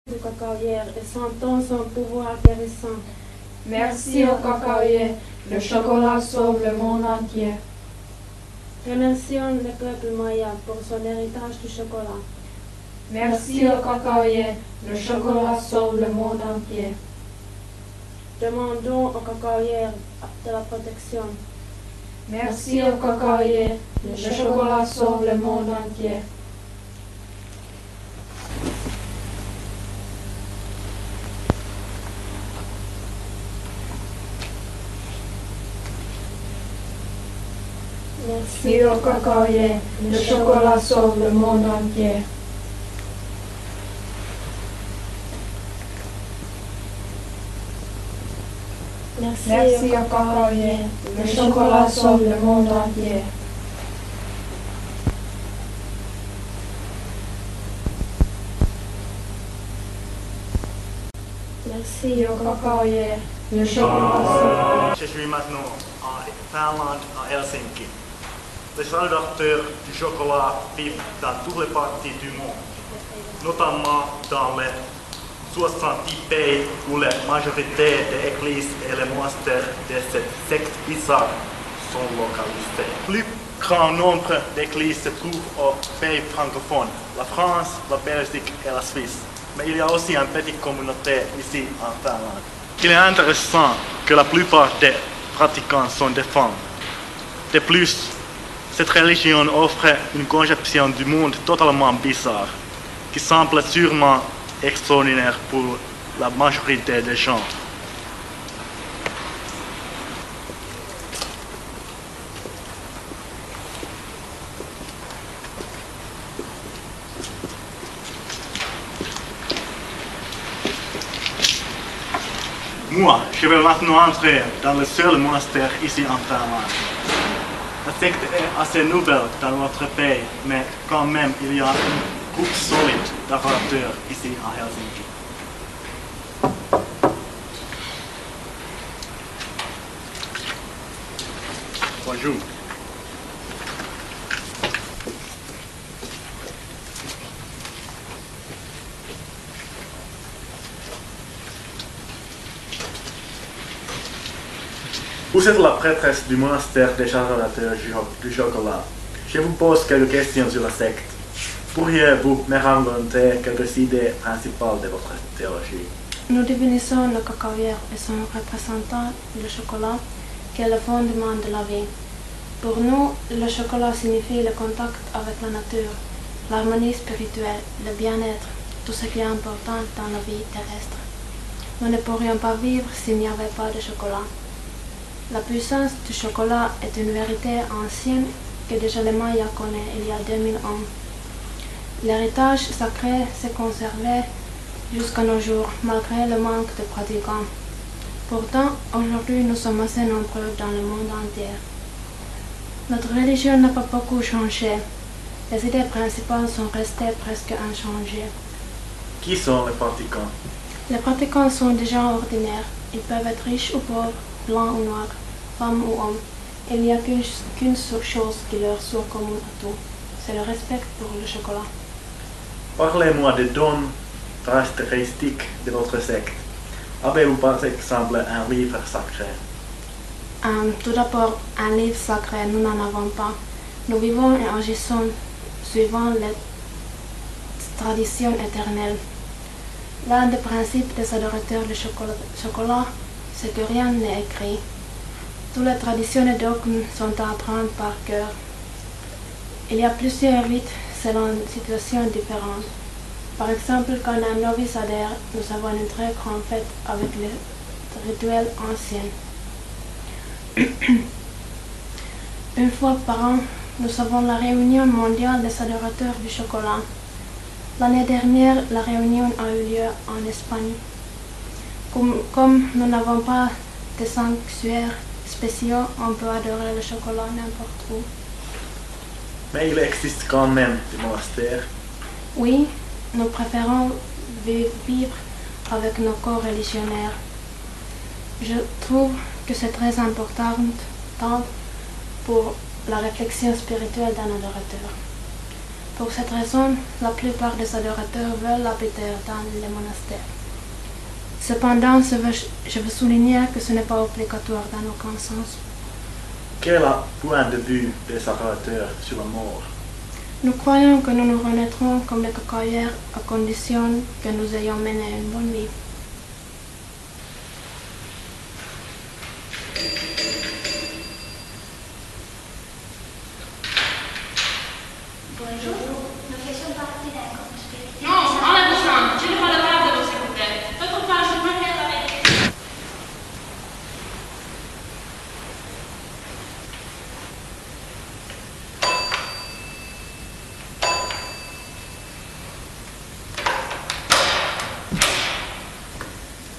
du cacaoyère et sentons son pouvoir guérissant. Merci au cacaoyer, le chocolat sauve le monde entier. Remercions le peuple maya pour son héritage du chocolat. Merci au cacaoyer, le chocolat sauve le monde entier. Demandons au cacaoyère de la protection. Merci au cacaoyer, le chocolat sauve le monde entier. Merci au cacaoyer, le chocolat sauve le monde entier. Merci au cacaoyer, le chocolat sauve le monde entier. Merci au cacaoyer, le chocolat sauve. Je suis maintenant à Finlande, à Helsinki. Les adorateurs du chocolat vivent dans toutes les parties du monde, notamment dans les 70 pays où la majorité des églises et les monastères de cette secte bizarre sont localisés. Le plus grand nombre d'églises se trouve aux pays francophones, la France, la Belgique et la Suisse. Mais il y a aussi une petite communauté ici en Finlande. Il est intéressant que la plupart des pratiquants sont des femmes. De plus, cette religion offre une conception du monde totalement bizarre, qui semble sûrement extraordinaire pour la majorité des gens. Moi, je vais maintenant entrer dans le seul monastère ici en Finlande. La secte est assez nouvelle dans notre pays, mais quand même il y a un groupe solide d'adorateurs ici à Helsinki. Bonjour. Vous êtes la prêtresse du monastère des adorateurs du chocolat. Je vous pose quelques questions sur la secte. Pourriez-vous me raconter quelques idées principales de votre théologie? Nous définissons le cacaoyère et son représentant, le chocolat, qui est le fondement de la vie. Pour nous, le chocolat signifie le contact avec la nature, l'harmonie spirituelle, le bien-être, tout ce qui est important dans la vie terrestre. Nous ne pourrions pas vivre s'il n'y avait pas de chocolat. La puissance du chocolat est une vérité ancienne que déjà les Mayas connaissent il y a 2000 ans. L'héritage sacré s'est conservé jusqu'à nos jours, malgré le manque de pratiquants. Pourtant, aujourd'hui, nous sommes assez nombreux dans le monde entier. Notre religion n'a pas beaucoup changé. Les idées principales sont restées presque inchangées. Qui sont les pratiquants? Les pratiquants sont des gens ordinaires. Ils peuvent être riches ou pauvres, blancs ou noirs, femmes ou hommes. Il n'y a qu'une seule chose qui leur soit commune à tous. C'est le respect pour le chocolat. Parlez-moi des dons caractéristiques de votre secte. Avez-vous par exemple un livre sacré? Tout d'abord, un livre sacré, nous n'en avons pas. Nous vivons et agissons suivant les traditions éternelles. L'un des principes des adorateurs du chocolat, c'est que rien n'est écrit. Toutes les traditions et dogmes sont à apprendre par cœur. Il y a plusieurs rites selon une situation différente. Par exemple, quand un novice adhère, nous avons une très grande fête avec les rituels anciens. Une fois par an, nous avons la réunion mondiale des adorateurs du chocolat. L'année dernière, la réunion a eu lieu en Espagne. Comme nous n'avons pas de sanctuaires spéciaux, on peut adorer le chocolat n'importe où. Mais il existe quand même des monastères. Oui, nous préférons vivre avec nos co-religionnaires. Je trouve que c'est très important pour la réflexion spirituelle d'un adorateur. Pour cette raison, la plupart des adorateurs veulent habiter dans les monastères. Cependant, je veux souligner que ce n'est pas obligatoire dans aucun sens. Quel est le point de vue des adorateurs sur la mort? Nous croyons que nous nous renaîtrons comme les cacaïères à condition que nous ayons mené une bonne vie. Bonjour, nous faisons partie d'un groupe spirituel. Non, enlève ça, je n'ai pas le droit de vous écouter. Votre page est mariée avec.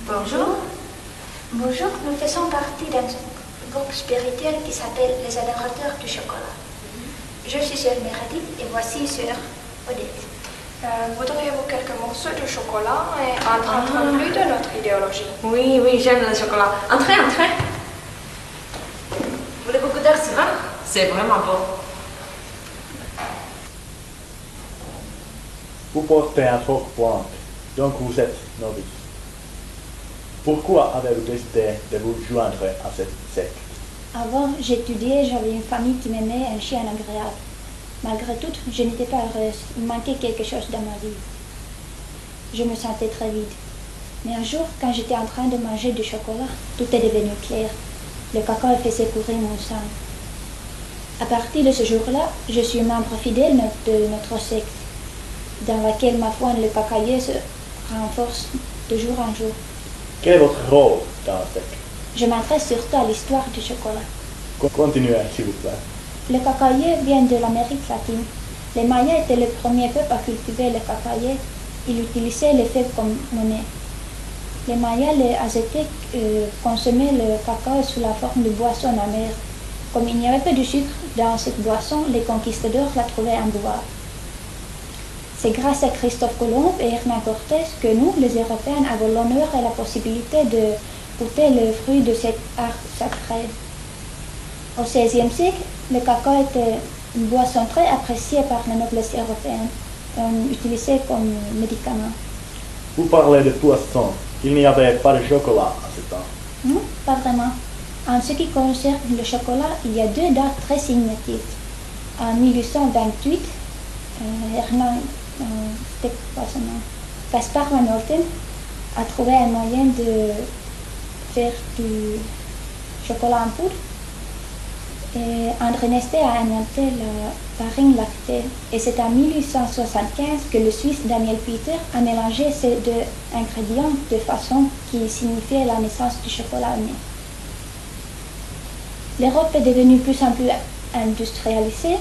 Bonjour. Bonjour, nous faisons partie d'un groupe spirituel qui s'appelle les adorateurs du chocolat. Je suis sœur Meredith et voici sœur Odette. Voudriez-vous quelques morceaux de chocolat et un plus de notre idéologie? Oui, j'aime le chocolat. Entrez. Voulez-vous goûter ça? C'est vraiment bon. Vous portez un froc blanc, donc vous êtes novice. Pourquoi avez-vous décidé de vous joindre à cette secte? Avant, j'étudiais, j'avais une famille qui m'aimait, un chien agréable. Malgré tout, je n'étais pas heureuse. Il manquait quelque chose dans ma vie. Je me sentais très vide. Mais un jour, quand j'étais en train de manger du chocolat, tout est devenu clair. Le cacao faisait courir mon sang. À partir de ce jour-là, je suis membre fidèle de notre secte, dans laquelle ma foi en le cacaïer se renforce de jour en jour. Quel est votre rôle dans la secte? Je m'intéresse surtout à l'histoire du chocolat. Continuez, s'il vous plaît. Le cacaïer vient de l'Amérique latine. Les Mayas étaient le premier peuple à cultiver le cacaïer. Ils utilisaient les fèves comme monnaie. Les Mayas, les Aztèques, consommaient le cacao sous la forme de boisson amère. Comme il n'y avait pas de sucre dans cette boisson, les conquistadors la trouvaient imbuvable. C'est grâce à Christophe Colomb et Hernán Cortés que nous, les Européens, avons l'honneur et la possibilité de goûter le fruit de cet art sacré. Au XVIe siècle, le cacao était une boisson très appréciée par la noblesse européenne et on l'utilisait comme médicament. Vous parlez de poisson. Il n'y avait pas de chocolat à ce temps. Non, pas vraiment. En ce qui concerne le chocolat, il y a deux dates très significatives. En 1828, Gaspard Van Noten a trouvé un moyen de faire du chocolat en poudre. Et André Nestlé a inventé la farine lactée. Et c'est en 1875 que le Suisse Daniel Peter a mélangé ces deux ingrédients de façon qui signifiait la naissance du chocolat né. L'Europe est devenue plus en plus industrialisée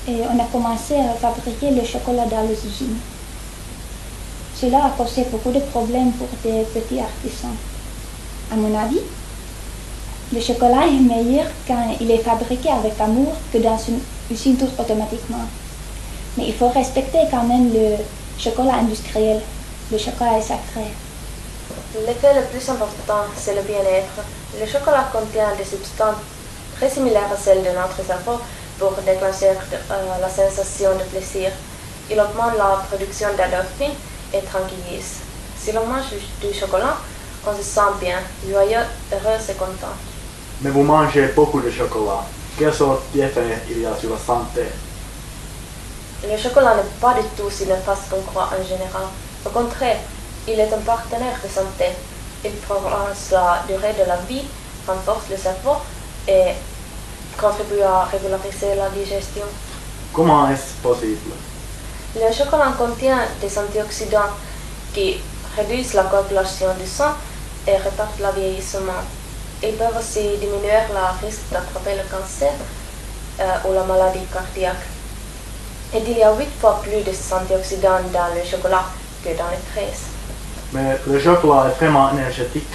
et on a commencé à fabriquer le chocolat dans les usines. Cela a causé beaucoup de problèmes pour des petits artisans. À mon avis, le chocolat est meilleur quand il est fabriqué avec amour que dans une usine tout automatiquement. Mais il faut respecter quand même le chocolat industriel. Le chocolat est sacré. L'effet le plus important, c'est le bien-être. Le chocolat contient des substances très similaires à celles de notre cerveau pour déclencher la sensation de plaisir. Il augmente la production d'endorphines et tranquillise. Si l'on mange du chocolat, on se sent bien, joyeux, heureux et content. Mais vous mangez beaucoup de chocolat. Quelle sorte d'effet il y a sur la santé? Le chocolat n'est pas du tout si néfaste qu'on croit en général. Au contraire, il est un partenaire de santé. Il prolonge la durée de la vie, renforce le cerveau et contribue à régulariser la digestion. Comment est-ce possible? Le chocolat contient des antioxydants qui réduisent la coagulation du sang et retardent le vieillissement. Ils peuvent aussi diminuer le risque d'attraper le cancer ou la maladie cardiaque. Et il y a 8 fois plus de antioxydants dans le chocolat que dans les fraises. Mais le chocolat est vraiment énergétique.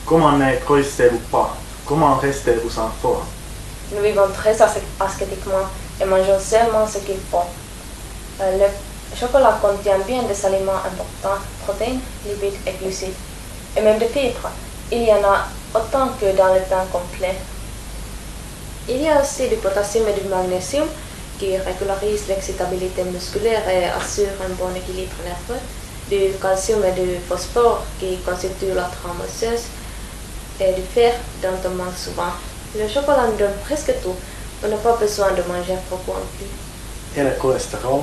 Comment ne croissez-vous pas? Comment restez-vous en forme? Nous vivons très ascétiquement et mangeons seulement ce qu'il faut. Le chocolat contient bien des aliments importants, protéines, lipides et glucides, et même des fibres. Il y en a autant que dans le pain complet. Il y a aussi du potassium et du magnésium qui régularise l'excitabilité musculaire et assure un bon équilibre nerveux, du calcium et du phosphore qui constituent la trame osseuse, et du fer dont on manque souvent. Le chocolat nous donne presque tout. On n'a pas besoin de manger beaucoup en plus. Et le cholestérol?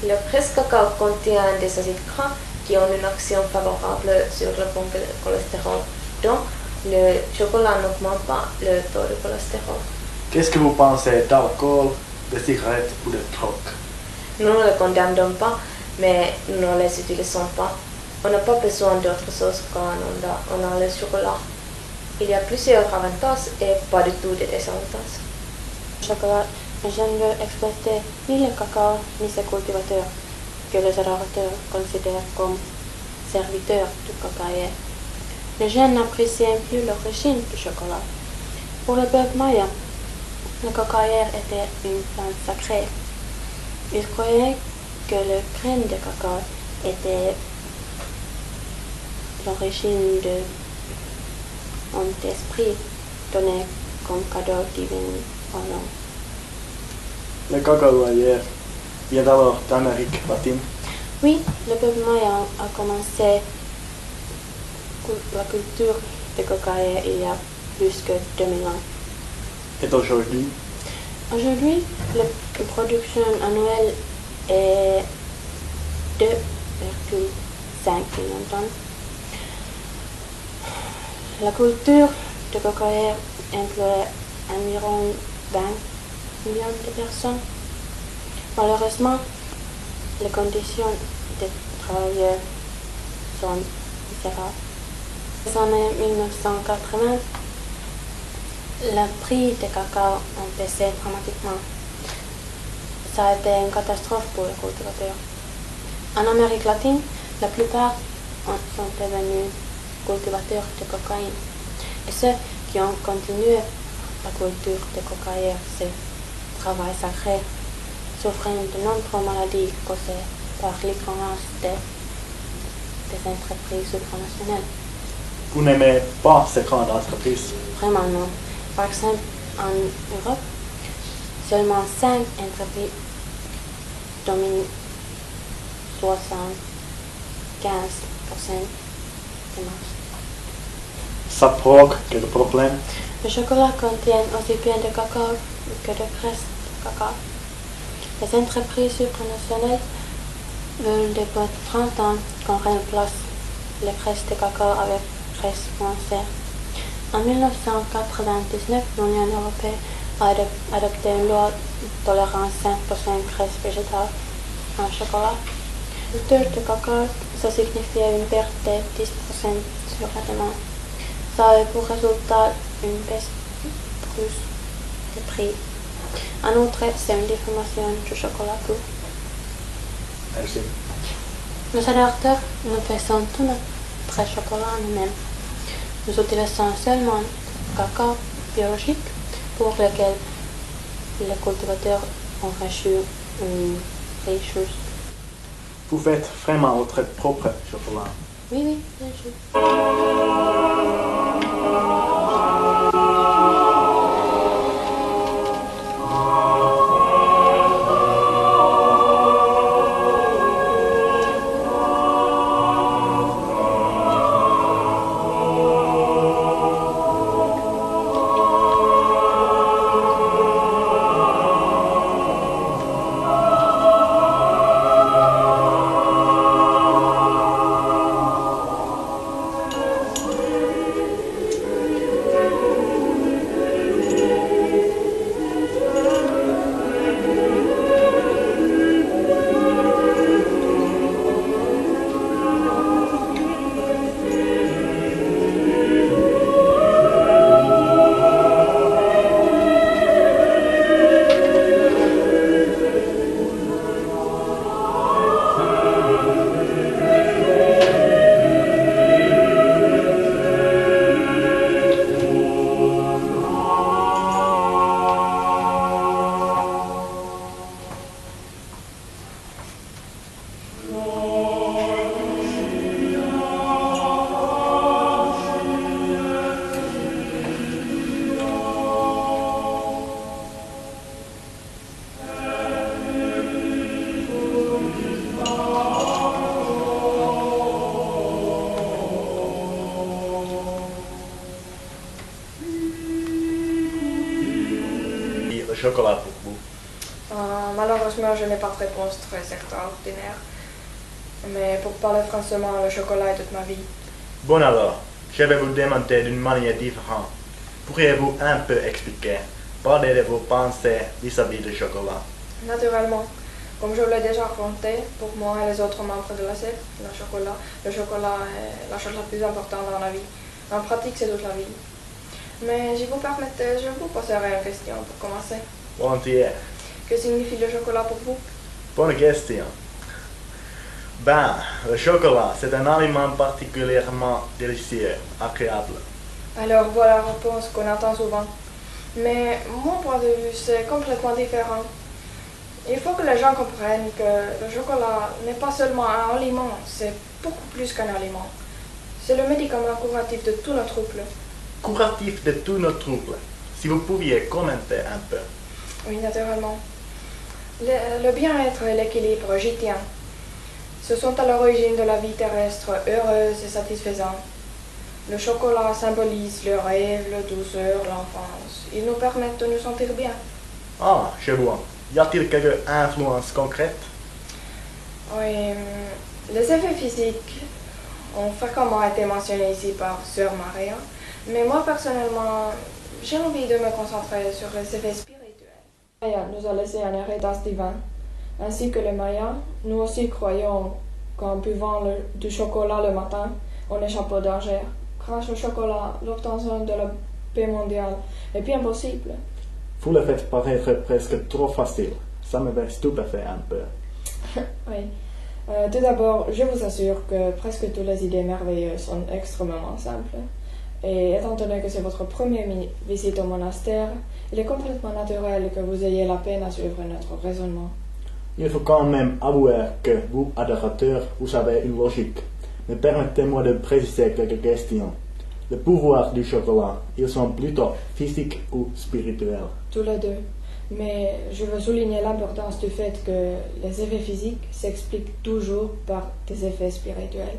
Le presse cacao contient des acides gras qui ont une action favorable sur le bon cholestérol. Donc, le chocolat n'augmente pas le taux de cholestérol. Qu'est-ce que vous pensez d'alcool, de cigarettes ou de drogue? Nous ne les condamnons pas, mais nous ne les utilisons pas. On n'a pas besoin d'autre chose quand on a le chocolat. Il y a plusieurs avantages et pas du tout de désavantages. Le chocolat, je ne veux exploiter ni le cacao ni ses cultivateurs, que les adorateurs considèrent comme serviteurs du cacaïer. Les jeunes n'apprécient plus l'origine du chocolat. Pour le peuple maya, le cacaïer était une plante sacrée. Ils croyaient que le grain de cacao était l'origine d'un esprit donné comme cadeau divin au nom. Le cacao hier vient alors d'Amérique latine. Oui, le peuple maya a commencé la culture de cacaïer il y a plus que 2000 ans. Et aujourd'hui? Aujourd'hui, la production annuelle est 2,5 millions de tonnes. La culture de cacaïer emploie environ 20 millions de personnes. Malheureusement, les conditions de travail sont misérables. Dans les années 1980, le prix du cacao a baissé dramatiquement. Ça a été une catastrophe pour les cultivateurs. En Amérique latine, la plupart sont devenus cultivateurs de cocaïne. Et ceux qui ont continué la culture de cocaïne, c'est travail sacré, souffrent de nombreuses maladies causées par l'ignorance des entreprises supranationales. Vous n'aimez pas ces grandes entreprises? Vraiment non. Par exemple, en Europe, seulement 5 entreprises dominent 75% des marchés. Ça provoque quelques problèmes? Le chocolat contient aussi bien de cacao que de graisse de cacao. Les entreprises supranationales veulent depuis 30 ans qu'on remplace les graisses de cacao avec graisse foncée. En 1999, l'Union européenne a adopté une loi tolérant 5% de graisse végétale en chocolat. Le culture de cacao, ça signifiait une perte de 10% sur la demande. Ça a eu pour résultat une baisse brusque des prix. En outre, c'est une déformation du chocolat pur. Merci. Nous adorateurs, nous faisons tout notre chocolat nous-mêmes. Nous utilisons seulement le cacao biologique pour lequel les cultivateurs ont reçu une prix juste. Vous faites vraiment votre propre chocolat? Oui, bien sûr. chocolat pour vous? Malheureusement, je n'ai pas de réponse très extraordinaire. Mais pour parler franchement, le chocolat est toute ma vie. Bon alors, je vais vous demander d'une manière différente. Pourriez-vous un peu expliquer, parler de vos pensées vis-à-vis du chocolat? Naturellement, comme je l'ai déjà raconté, pour moi et les autres membres de la secte, le chocolat est la chose la plus importante dans la vie. En pratique, c'est toute la vie. Mais si vous permettez, je vous poserai une question pour commencer. Volontiers. Que signifie le chocolat pour vous? Bonne question. Ben, le chocolat, c'est un aliment particulièrement délicieux, agréable. Alors voilà la réponse qu'on entend souvent. Mais mon point de vue, c'est complètement différent. Il faut que les gens comprennent que le chocolat n'est pas seulement un aliment, c'est beaucoup plus qu'un aliment. C'est le médicament curatif de tous nos troubles. Curatif de tous nos troubles. Si vous pouviez commenter un peu. Oui, naturellement. Le bien-être et l'équilibre, j'y tiens. Ce sont à l'origine de la vie terrestre heureuse et satisfaisante. Le chocolat symbolise le rêve, la douceur, l'enfance. Il nous permet de nous sentir bien. Ah, je vois. Y a-t-il quelques influences concrètes? Oui, les effets physiques ont fréquemment été mentionnés ici par Sœur Maria, mais moi personnellement, j'ai envie de me concentrer sur les effets spirituels. Maria nous a laissé un héritage divin, ainsi que les Mayas. Nous aussi croyons qu'en buvant du chocolat le matin, on échappe au danger. Grâce au chocolat, l'obtention de la paix mondiale est bien possible. Vous le faites paraître presque trop facile. Ça me fait stupéfait un peu. Oui. Tout d'abord, je vous assure que presque toutes les idées merveilleuses sont extrêmement simples. Et étant donné que c'est votre première visite au monastère, il est complètement naturel que vous ayez la peine à suivre notre raisonnement. Il faut quand même avouer que vous, adorateurs, vous avez une logique. Mais permettez-moi de préciser quelques questions. Le pouvoir du chocolat, ils sont plutôt physiques ou spirituels? Tous les deux. Mais je veux souligner l'importance du fait que les effets physiques s'expliquent toujours par des effets spirituels.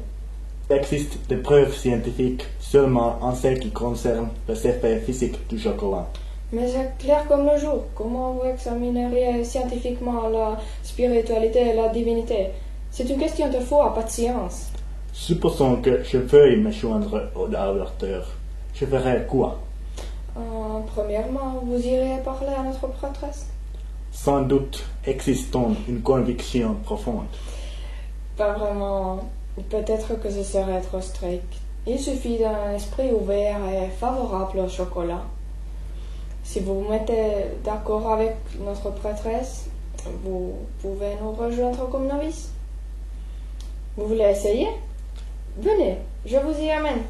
Il existe des preuves scientifiques seulement en ce qui concerne les effets physiques du chocolat. Mais c'est clair comme le jour. Comment vous examineriez scientifiquement la spiritualité et la divinité? C'est une question de foi, pas de science. Supposons que je veuille me joindre aux adorateurs. Je ferai quoi? Premièrement, vous irez parler à notre prêtresse. Sans doute existe-t-il une conviction profonde. Pas vraiment. Peut-être que ce serait trop strict. Il suffit d'un esprit ouvert et favorable au chocolat. Si vous vous mettez d'accord avec notre prêtresse, vous pouvez nous rejoindre comme novice. Vous voulez essayer? Venez, je vous y amène.